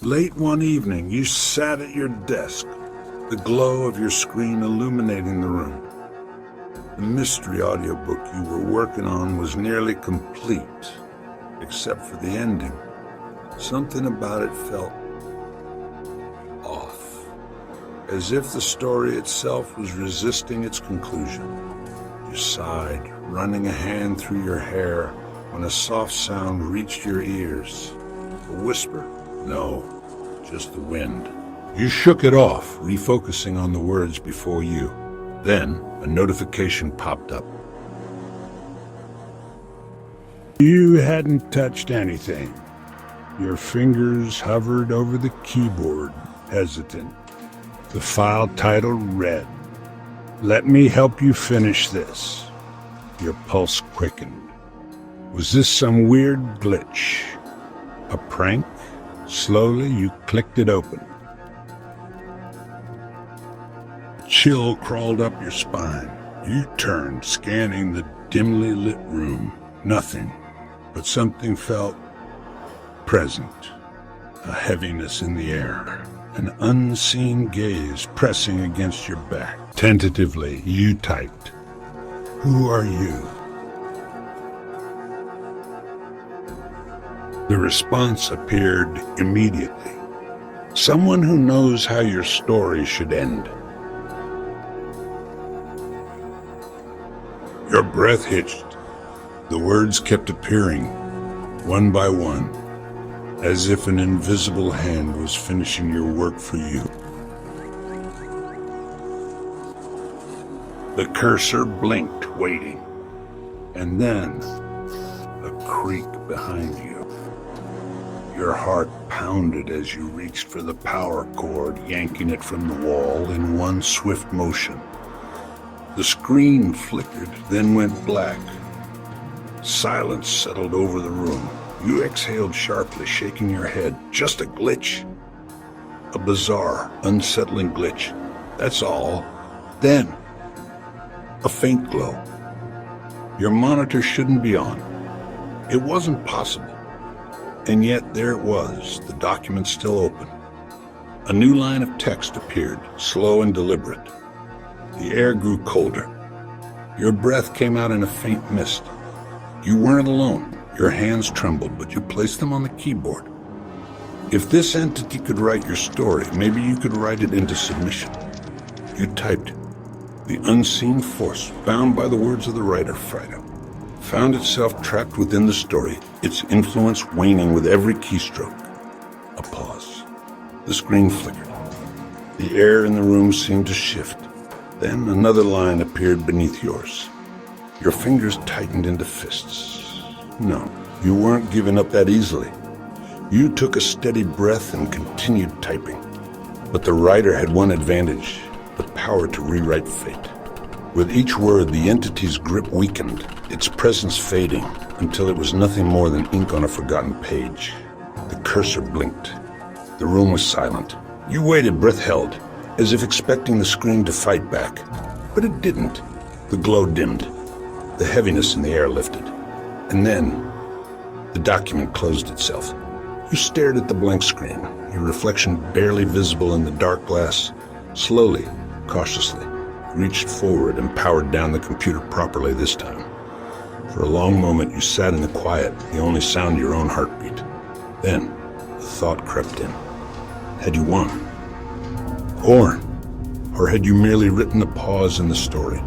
Late one evening, you sat at your desk, the glow of your screen illuminating the room. The mystery audiobook you were working on was nearly complete, except for the ending. Something about it felt off, as if the story itself was resisting its conclusion. You sighed, running a hand through your hair when a soft sound reached your ears. A whisper? No, just the wind. You shook it off, refocusing on the words before you. Then, a notification popped up. You hadn't touched anything. Your fingers hovered over the keyboard, hesitant. The file title read, "Let me help you finish this." Your pulse quickened. Was this some weird glitch? A prank? Slowly, you clicked it open. A chill crawled up your spine. You turned, scanning the dimly lit room. Nothing, but something felt present. A heaviness in the air. An unseen gaze pressing against your back. Tentatively, you typed, "Who are you?" The response appeared immediately. Someone who knows how your story should end. Your breath hitched. The words kept appearing, one by one, as if an invisible hand was finishing your work for you. The cursor blinked, waiting, and then a creak behind you. Your heart pounded as you reached for the power cord, yanking it from the wall in one swift motion. The screen flickered, then went black. Silence settled over the room. You exhaled sharply, shaking your head. Just a glitch. A bizarre, unsettling glitch. That's all. Then, a faint glow. Your monitor shouldn't be on. It wasn't possible. And yet there it was, the document still open. A new line of text appeared, slow and deliberate. The air grew colder. Your breath came out in a faint mist. You weren't alone. Your hands trembled, but you placed them on the keyboard. If this entity could write your story, maybe you could write it into submission. You typed, "The unseen force, bound by the words of the writer, Frido, found itself trapped within the story, its influence waning with every keystroke." A pause. The screen flickered. The air in the room seemed to shift. Then another line appeared beneath yours. Your fingers tightened into fists. No, you weren't giving up that easily. You took a steady breath and continued typing. But the writer had one advantage, the power to rewrite fate. With each word, the entity's grip weakened, its presence fading, until it was nothing more than ink on a forgotten page. The cursor blinked. The room was silent. You waited, breath held, as if expecting the screen to fight back. But it didn't. The glow dimmed. The heaviness in the air lifted. And then, the document closed itself. You stared at the blank screen, your reflection barely visible in the dark glass. Slowly, cautiously, reached forward and powered down the computer properly this time. For a long moment, you sat in the quiet, the only sound your own heartbeat. Then, a thought crept in. Had you won? Or had you merely written a pause in the story?